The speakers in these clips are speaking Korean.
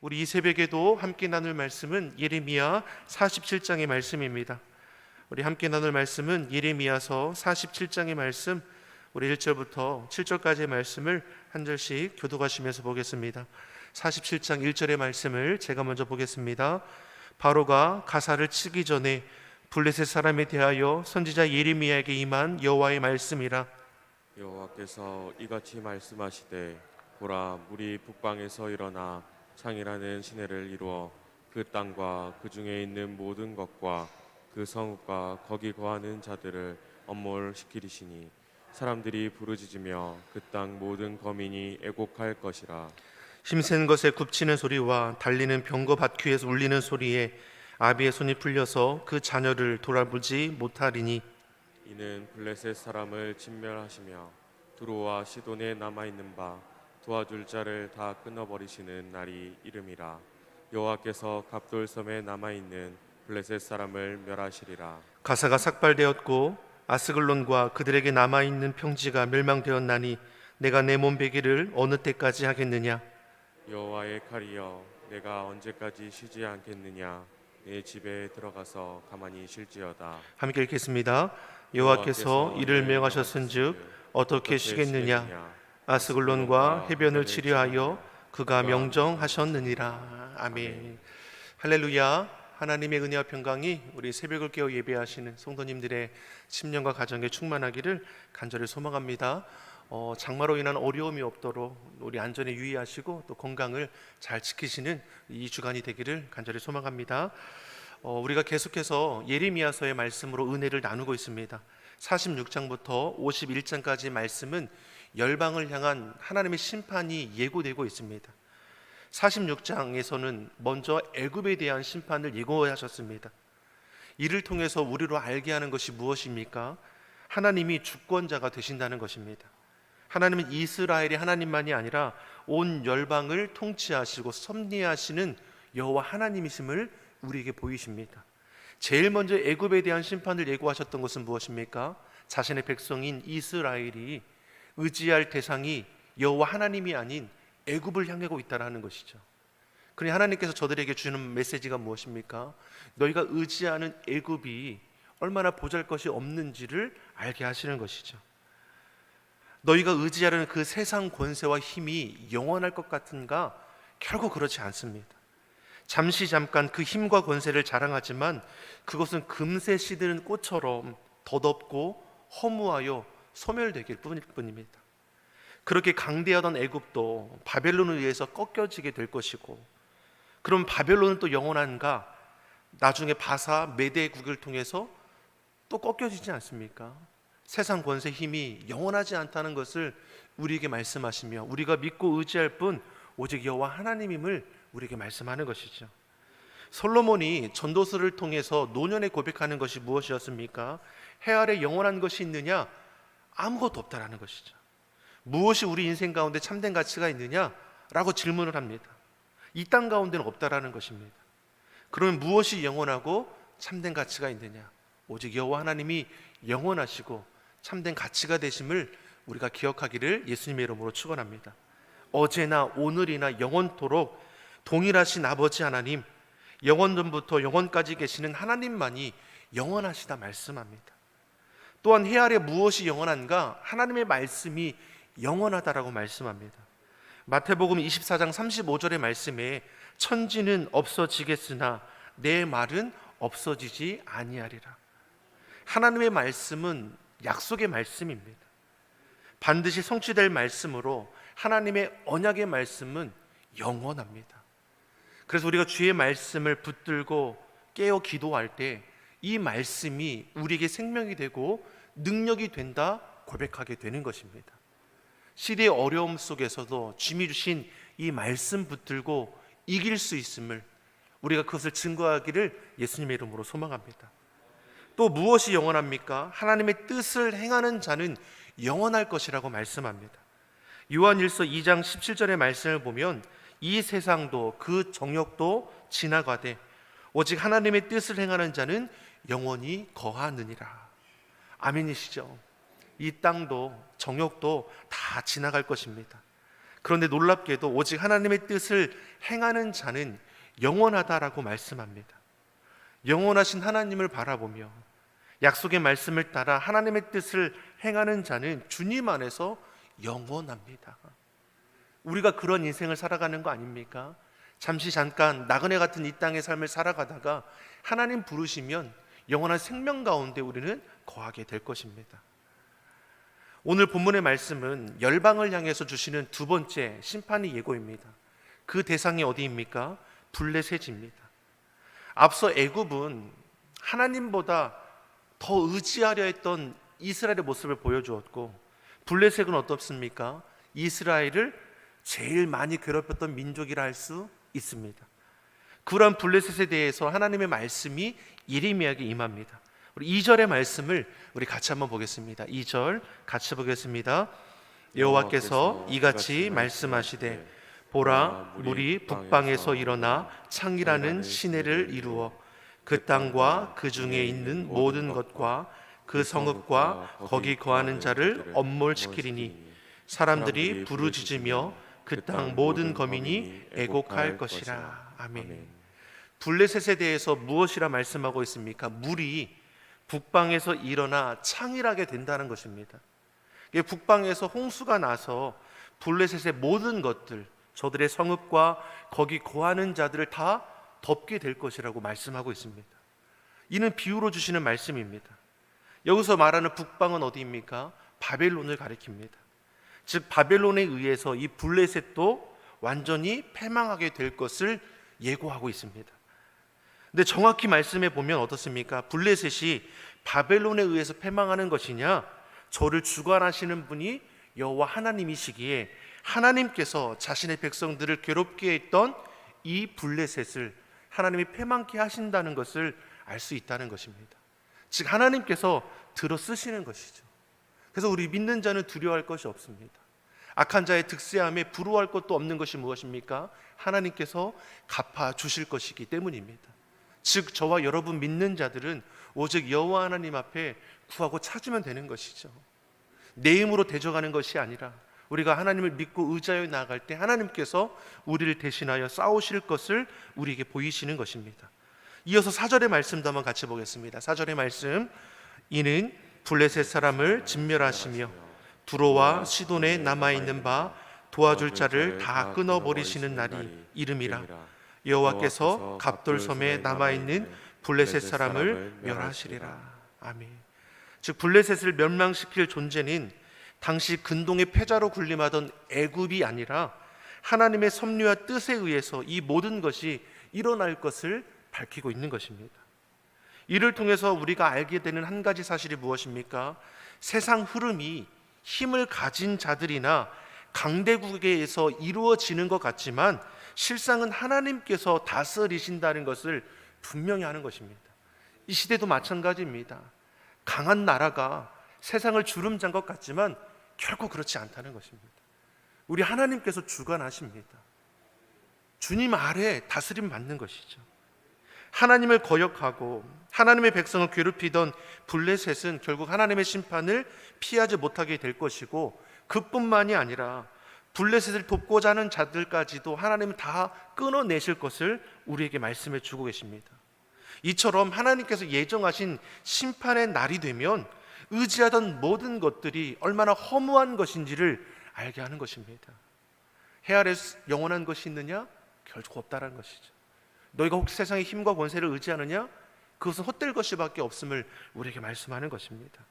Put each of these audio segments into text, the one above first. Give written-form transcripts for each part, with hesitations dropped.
우리 이 새벽에도 함께 나눌 말씀은 예레미야 47장의 말씀입니다. 우리 함께 나눌 말씀은 예레미야서 47장의 말씀, 우리 1절부터 7절까지의 말씀을 한 절씩 교독하시면서 보겠습니다. 47장 1절의 말씀을 제가 먼저 보겠습니다. 바로가 가사를 치기 전에 블레셋 사람에 대하여 선지자 예레미야에게 임한 여호와의 말씀이라. 여호와께서 이같이 말씀하시되, 보라, 물이 북방에서 일어나 창이라는 시내를 이루어 그 땅과 그 중에 있는 모든 것과 그 성읍과 거기 거하는 자들을 엄몰시키리시니 사람들이 부르짖으며 그 땅 모든 거민이 애곡할 것이라. 힘센 것에 굽치는 소리와 달리는 병거 밭퀴에서 울리는 소리에 아비의 손이 풀려서 그 자녀를 돌아보지 못하리니, 이는 블레셋 사람을 진멸하시며 두로와 시돈에 남아있는 바 도와줄 자를 다 끊어버리시는 날이 이름이라. 여호와께서 갑돌섬에 남아있는 블레셋 사람을 멸하시리라. 가사가 삭발되었고 아스글론과 그들에게 남아있는 평지가 멸망되었나니 내가 내 몸 베기를 어느 때까지 하겠느냐. 여호와의 칼이여, 내가 언제까지 쉬지 않겠느냐. 내 집에 들어가서 가만히 쉴지어다. 함께 읽겠습니다. 여호와께서 이를 명하셨은즉 어떻게 쉬겠느냐. 아스글론과 해변을 치료하여 그가 명정하셨느니라. 아멘. 할렐루야. 하나님의 은혜와 평강이 우리 새벽을 깨어 예배하시는 성도님들의 심령과 가정에 충만하기를 간절히 소망합니다. 장마로 인한 어려움이 없도록 우리 안전에 유의하시고 또 건강을 잘 지키시는 이 주간이 되기를 간절히 소망합니다. 우리가 계속해서 예레미야서의 말씀으로 은혜를 나누고 있습니다. 46장부터 51장까지 말씀은 열방을 향한 하나님의 심판이 예고되고 있습니다. 46장에서는 먼저 애굽에 대한 심판을 예고하셨습니다. 이를 통해서 우리로 알게 하는 것이 무엇입니까? 하나님이 주권자가 되신다는 것입니다. 하나님은 이스라엘의 하나님만이 아니라 온 열방을 통치하시고 섭리하시는 여호와 하나님이심을 우리에게 보이십니다. 제일 먼저 애굽에 대한 심판을 예고하셨던 것은 무엇입니까? 자신의 백성인 이스라엘이 의지할 대상이 여호와 하나님이 아닌 애굽을 향하고 있다는 것이죠. 그러니 하나님께서 저들에게 주는 메시지가 무엇입니까? 너희가 의지하는 애굽이 얼마나 보잘것이 없는지를 알게 하시는 것이죠. 너희가 의지하려는 그 세상 권세와 힘이 영원할 것 같은가? 결국 그렇지 않습니다. 잠시 잠깐 그 힘과 권세를 자랑하지만 그것은 금세 시드는 꽃처럼 덧없고 허무하여 소멸되길 뿐일 뿐입니다. 그렇게 강대하던 애굽도 바벨론에 의해서 꺾여지게 될 것이고, 그럼 바벨론은 또 영원한가? 나중에 바사 메대국을 통해서 또 꺾여지지 않습니까? 세상 권세 힘이 영원하지 않다는 것을 우리에게 말씀하시며 우리가 믿고 의지할 뿐 오직 여호와 하나님임을 우리에게 말씀하는 것이죠. 솔로몬이 전도서를 통해서 노년에 고백하는 것이 무엇이었습니까? 해 아래 영원한 것이 있느냐? 아무것도 없다라는 것이죠. 무엇이 우리 인생 가운데 참된 가치가 있느냐라고 질문을 합니다. 이 땅 가운데는 없다라는 것입니다. 그러면 무엇이 영원하고 참된 가치가 있느냐? 오직 여호와 하나님이 영원하시고 참된 가치가 되심을 우리가 기억하기를 예수님의 이름으로 축원합니다. 어제나 오늘이나 영원토록 동일하신 아버지 하나님, 영원전부터 영원까지 계시는 하나님만이 영원하시다 말씀합니다. 또한 해 아래 무엇이 영원한가? 하나님의 말씀이 영원하다라고 말씀합니다. 마태복음 24장 35절의 말씀에 천지는 없어지겠으나 내 말은 없어지지 아니하리라. 하나님의 말씀은 약속의 말씀입니다. 반드시 성취될 말씀으로 하나님의 언약의 말씀은 영원합니다. 그래서 우리가 주의 말씀을 붙들고 깨어 기도할 때 이 말씀이 우리에게 생명이 되고 능력이 된다 고백하게 되는 것입니다. 시대의 어려움 속에서도 주님이 주신 이 말씀 붙들고 이길 수 있음을 우리가 그것을 증거하기를 예수님의 이름으로 소망합니다. 또 무엇이 영원합니까? 하나님의 뜻을 행하는 자는 영원할 것이라고 말씀합니다. 요한일서 2장 17절의 말씀을 보면 이 세상도 그 정욕도 지나가되 오직 하나님의 뜻을 행하는 자는 영원히 거하느니라. 아멘이시죠? 이 땅도 정욕도 다 지나갈 것입니다. 그런데 놀랍게도 오직 하나님의 뜻을 행하는 자는 영원하다라고 말씀합니다. 영원하신 하나님을 바라보며 약속의 말씀을 따라 하나님의 뜻을 행하는 자는 주님 안에서 영원합니다. 우리가 그런 인생을 살아가는 거 아닙니까? 잠깐 나그네 같은 이 땅의 삶을 살아가다가 하나님 부르시면 영원한 생명 가운데 우리는 거하게 될 것입니다. 오늘 본문의 말씀은 열방을 향해서 주시는 두 번째 심판의 예고입니다. 그 대상이 어디입니까? 블레셋입니다. 앞서 애굽은 하나님보다 더 의지하려 했던 이스라엘의 모습을 보여주었고, 블레셋은 어떻습니까? 이스라엘을 제일 많이 괴롭혔던 민족이라 할 수 있습니다. 그러한 블레셋에 대해서 하나님의 말씀이 예리미야에게 임합니다. 우리 2절의 말씀을 우리 같이 한번 보겠습니다. 2절 같이 보겠습니다. 여호와께서 이같이 말씀하시되 보라, 물이 북방에서 일어나 창이라는 시내를 이루어 그 땅과 그 중에 있는 모든 것과 그 성읍과 거기 거하는 자를 엄몰시키리니 사람들이 부르짖으며 그 땅 모든 거민이 애곡할 것이라. 아멘. 블레셋에 대해서 무엇이라 말씀하고 있습니까? 물이 북방에서 일어나 창일하게 된다는 것입니다. 북방에서 홍수가 나서 블레셋의 모든 것들, 저들의 성읍과 거기 거하는 자들을 다 덮게 될 것이라고 말씀하고 있습니다. 이는 비유로 주시는 말씀입니다. 여기서 말하는 북방은 어디입니까? 바벨론을 가리킵니다. 즉 바벨론에 의해서 이 블레셋도 완전히 패망하게 될 것을 예고하고 있습니다. 근데 정확히 말씀해 보면 어떻습니까? 블레셋이 바벨론에 의해서 패망하는 것이냐? 저를 주관하시는 분이 여호와 하나님이시기에 하나님께서 자신의 백성들을 괴롭게 했던 이 블레셋을 하나님이 패망케 하신다는 것을 알 수 있다는 것입니다. 즉 하나님께서 들어 쓰시는 것이죠. 그래서 우리 믿는 자는 두려워할 것이 없습니다. 악한 자의 득세함에 부러워할 것도 없는 것이 무엇입니까? 하나님께서 갚아 주실 것이기 때문입니다. 즉 저와 여러분 믿는 자들은 오직 여호와 하나님 앞에 구하고 찾으면 되는 것이죠. 내 힘으로 대적하는 것이 아니라 우리가 하나님을 믿고 의지하여 나아갈 때 하나님께서 우리를 대신하여 싸우실 것을 우리에게 보이시는 것입니다. 이어서 4절의 말씀도 한번 같이 보겠습니다. 4절의 말씀, 이는 블레셋 사람을 진멸하시며 두로와 시돈에 남아있는 바 도와줄 자를 다 끊어버리시는 날이 이름이라. 여호와께서 갑돌섬에 남아있는 블레셋 사람을 멸하시리라. 아멘. 즉 블레셋을 멸망시킬 존재는 당시 근동의 패자로 군림하던 애굽이 아니라 하나님의 섭리와 뜻에 의해서 이 모든 것이 일어날 것을 밝히고 있는 것입니다. 이를 통해서 우리가 알게 되는 한 가지 사실이 무엇입니까? 세상 흐름이 힘을 가진 자들이나 강대국에서 이루어지는 것 같지만 실상은 하나님께서 다스리신다는 것을 분명히 하는 것입니다. 이 시대도 마찬가지입니다. 강한 나라가 세상을 주름잔 것 같지만 결코 그렇지 않다는 것입니다. 우리 하나님께서 주관하십니다. 주님 아래 다스림 받는 것이죠. 하나님을 거역하고 하나님의 백성을 괴롭히던 블레셋은 결국 하나님의 심판을 피하지 못하게 될 것이고, 그뿐만이 아니라 블레셋을 돕고자 하는 자들까지도 하나님은 다 끊어내실 것을 우리에게 말씀해 주고 계십니다. 이처럼 하나님께서 예정하신 심판의 날이 되면 의지하던 모든 것들이 얼마나 허무한 것인지를 알게 하는 것입니다. 해 아래 영원한 것이 있느냐? 결코 없다는 것이죠. 너희가 혹시 세상의 힘과 권세를 의지하느냐? 그것은 헛될 것이밖에 없음을 우리에게 말씀하는 것입니다.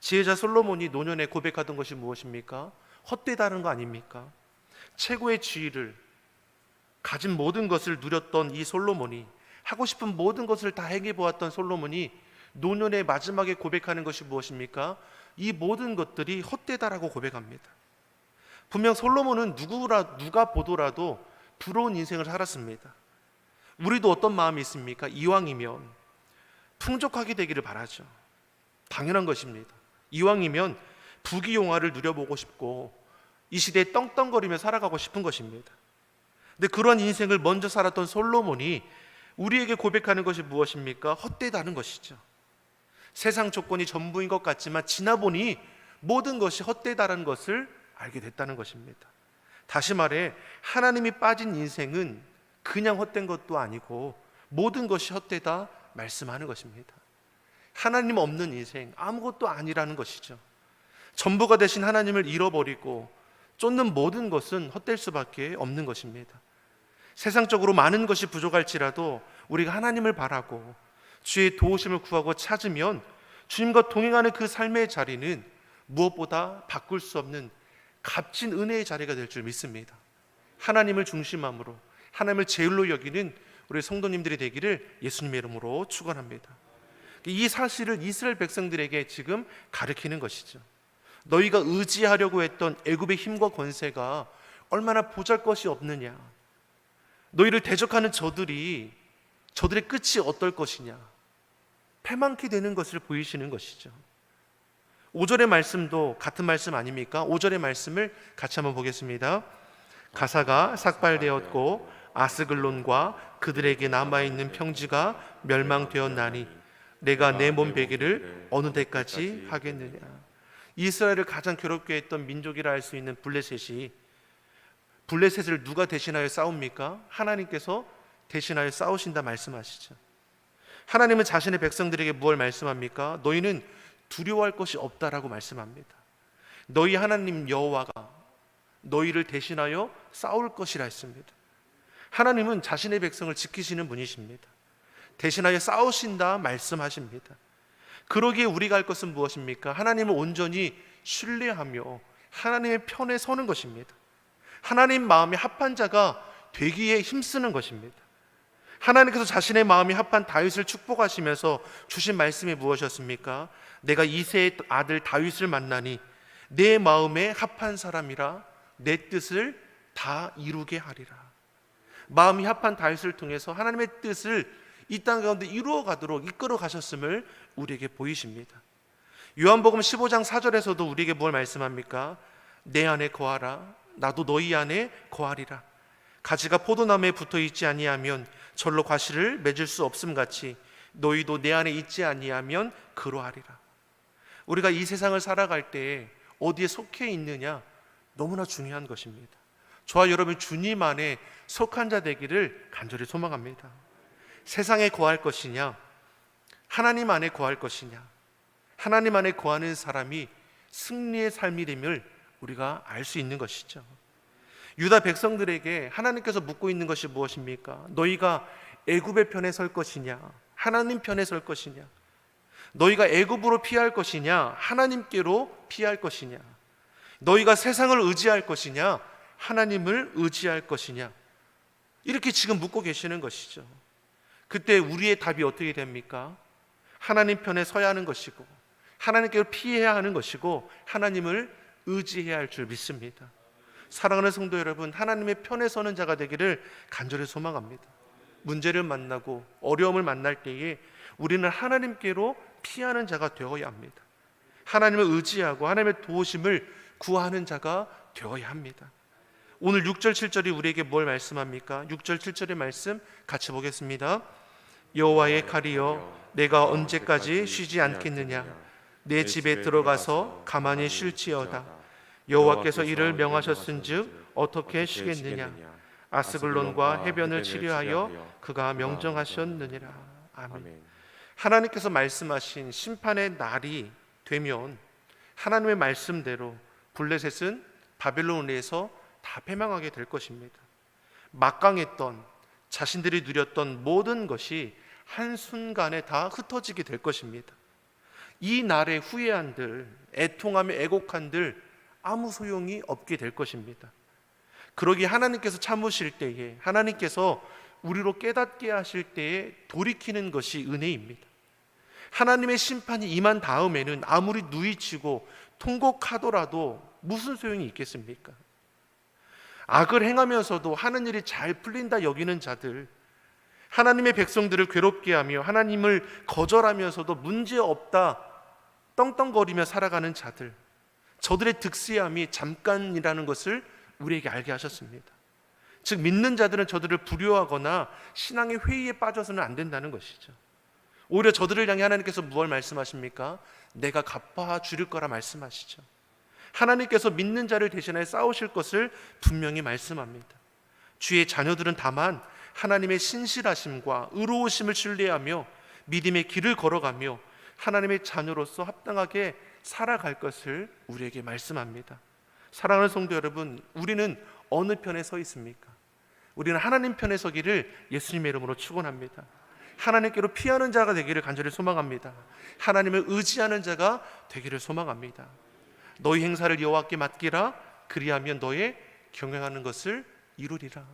지혜자 솔로몬이 노년에 고백하던 것이 무엇입니까? 헛되다는 거 아닙니까? 최고의 지위를 가진 모든 것을 누렸던 이 솔로몬이, 하고 싶은 모든 것을 다 행해 보았던 솔로몬이 노년의 마지막에 고백하는 것이 무엇입니까? 이 모든 것들이 헛되다라고 고백합니다. 분명 솔로몬은 누가 보더라도 부러운 인생을 살았습니다. 우리도 어떤 마음이 있습니까? 이왕이면 풍족하게 되기를 바라죠. 당연한 것입니다. 이왕이면 부귀영화를 누려보고 싶고 이 시대에 떵떵거리며 살아가고 싶은 것입니다. 근데 그런 인생을 먼저 살았던 솔로몬이 우리에게 고백하는 것이 무엇입니까? 헛되다는 것이죠. 세상 조건이 전부인 것 같지만 지나보니 모든 것이 헛되다는 것을 알게 됐다는 것입니다. 다시 말해 하나님이 빠진 인생은 그냥 헛된 것도 아니고 모든 것이 헛되다 말씀하는 것입니다. 하나님 없는 인생 아무것도 아니라는 것이죠. 전부가 되신 하나님을 잃어버리고 쫓는 모든 것은 헛될 수밖에 없는 것입니다. 세상적으로 많은 것이 부족할지라도 우리가 하나님을 바라고 주의 도우심을 구하고 찾으면 주님과 동행하는 그 삶의 자리는 무엇보다 바꿀 수 없는 값진 은혜의 자리가 될 줄 믿습니다. 하나님을 중심함으로 하나님을 제일로 여기는 우리 성도님들이 되기를 예수님의 이름으로 축원합니다. 이 사실을 이스라엘 백성들에게 지금 가르치는 것이죠. 너희가 의지하려고 했던 애굽의 힘과 권세가 얼마나 보잘것이 없느냐, 너희를 대적하는 저들의 끝이 어떨 것이냐, 패망케 되는 것을 보이시는 것이죠. 5절의 말씀도 같은 말씀 아닙니까? 5절의 말씀을 같이 한번 보겠습니다. 가사가 삭발되었고 아스글론과 그들에게 남아있는 평지가 멸망되었나니 내가 내 몸 베기를 어느 때까지 하겠느냐. 이스라엘을 가장 괴롭게 했던 민족이라 할 수 있는 블레셋이, 블레셋을 누가 대신하여 싸웁니까? 하나님께서 대신하여 싸우신다 말씀하시죠. 하나님은 자신의 백성들에게 무엇을 말씀합니까? 너희는 두려워할 것이 없다라고 말씀합니다. 너희 하나님 여호와가 너희를 대신하여 싸울 것이라 했습니다. 하나님은 자신의 백성을 지키시는 분이십니다. 대신하여 싸우신다 말씀하십니다. 그러기에 우리가 할 것은 무엇입니까? 하나님을 온전히 신뢰하며 하나님의 편에 서는 것입니다. 하나님 마음에 합한 자가 되기에 힘쓰는 것입니다. 하나님께서 자신의 마음이 합한 다윗을 축복하시면서 주신 말씀이 무엇이었습니까? 내가 이새의 아들 다윗을 만나니 내 마음에 합한 사람이라 내 뜻을 다 이루게 하리라. 마음이 합한 다윗을 통해서 하나님의 뜻을 이 땅 가운데 이루어 가도록 이끌어 가셨음을 우리에게 보이십니다. 요한복음 15장 4절에서도 우리에게 뭘 말씀합니까? 내 안에 거하라 나도 너희 안에 거하리라. 가지가 포도나무에 붙어 있지 아니하면 절로 과실을 맺을 수 없음 같이 너희도 내 안에 있지 아니하면 그러하리라. 우리가 이 세상을 살아갈 때에 어디에 속해 있느냐 너무나 중요한 것입니다. 저와 여러분 주님 안에 속한 자 되기를 간절히 소망합니다. 세상에 거할 것이냐 하나님 안에 거할 것이냐, 하나님 안에 거하는 사람이 승리의 삶이 됨을 우리가 알 수 있는 것이죠. 유다 백성들에게 하나님께서 묻고 있는 것이 무엇입니까? 너희가 애굽의 편에 설 것이냐 하나님 편에 설 것이냐, 너희가 애굽으로 피할 것이냐 하나님께로 피할 것이냐, 너희가 세상을 의지할 것이냐 하나님을 의지할 것이냐, 이렇게 지금 묻고 계시는 것이죠. 그때 우리의 답이 어떻게 됩니까? 하나님 편에 서야 하는 것이고 하나님께로 피해야 하는 것이고 하나님을 의지해야 할 줄 믿습니다. 사랑하는 성도 여러분, 하나님의 편에 서는 자가 되기를 간절히 소망합니다. 문제를 만나고 어려움을 만날 때에 우리는 하나님께로 피하는 자가 되어야 합니다. 하나님을 의지하고 하나님의 도우심을 구하는 자가 되어야 합니다. 오늘 6절 7절이 우리에게 뭘 말씀합니까? 6절 7절의 말씀 같이 보겠습니다. 여호와의 칼이여 내가 언제까지 쉬지 않겠느냐, 내 집에 들어가서 가만히 쉴지어다. 여호와께서 이를 명하셨은즉 어떻게 쉬겠느냐, 아스글론과 해변을 치료하여 그가 명정하셨느니라. 아멘. 하나님께서 말씀하신 심판의 날이 되면 하나님의 말씀대로 블레셋은 바벨론에서 다 패망하게 될 것입니다. 막강했던 자신들이 누렸던 모든 것이 한순간에 다 흩어지게 될 것입니다. 이 날에 후회한들, 애통하며 애곡한들 아무 소용이 없게 될 것입니다. 그러기에 하나님께서 참으실 때에, 하나님께서 우리로 깨닫게 하실 때에 돌이키는 것이 은혜입니다. 하나님의 심판이 임한 다음에는 아무리 누이치고 통곡하더라도 무슨 소용이 있겠습니까? 악을 행하면서도 하는 일이 잘 풀린다 여기는 자들, 하나님의 백성들을 괴롭게 하며 하나님을 거절하면서도 문제없다 떵떵거리며 살아가는 자들, 저들의 득세함이 잠깐이라는 것을 우리에게 알게 하셨습니다. 즉 믿는 자들은 저들을 불효하거나 신앙의 회의에 빠져서는 안 된다는 것이죠. 오히려 저들을 향해 하나님께서 무엇을 말씀하십니까? 내가 갚아 주릴 거라 말씀하시죠. 하나님께서 믿는 자를 대신하여 싸우실 것을 분명히 말씀합니다. 주의 자녀들은 다만 하나님의 신실하심과 의로우심을 신뢰하며 믿음의 길을 걸어가며 하나님의 자녀로서 합당하게 살아갈 것을 우리에게 말씀합니다. 사랑하는 성도 여러분, 우리는 어느 편에 서 있습니까? 우리는 하나님 편에 서기를 예수님의 이름으로 축원합니다. 하나님께로 피하는 자가 되기를 간절히 소망합니다. 하나님을 의지하는 자가 되기를 소망합니다. 너희 행사를 여호와께 맡기라. 그리하면 너의 경영하는 것을 이루리라.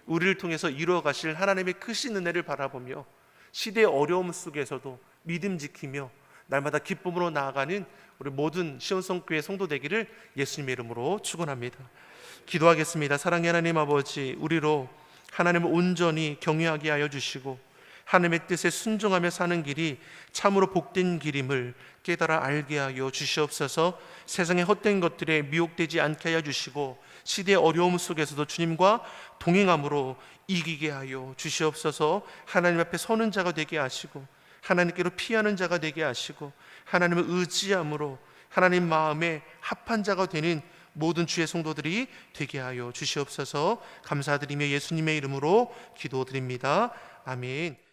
우리를 통해서 이루어 가실 하나님의 크신 은혜를 바라보며 시대의 어려움 속에서도 믿음 지키며 날마다 기쁨으로 나아가는 우리 모든 시온성교회 성도 되기를 예수님의 이름으로 축원합니다. 기도하겠습니다. 사랑의 하나님 아버지, 우리로 하나님을 온전히 경외하게 하여 주시고 하나님의 뜻에 순종하며 사는 길이 참으로 복된 길임을 깨달아 알게 하여 주시옵소서. 세상의 헛된 것들에 미혹되지 않게 하여 주시고 시대의 어려움 속에서도 주님과 동행함으로 이기게 하여 주시옵소서. 하나님 앞에 서는 자가 되게 하시고 하나님께로 피하는 자가 되게 하시고 하나님을 의지함으로 하나님 마음에 합한 자가 되는 모든 주의 성도들이 되게 하여 주시옵소서. 감사드리며 예수님의 이름으로 기도드립니다. 아멘.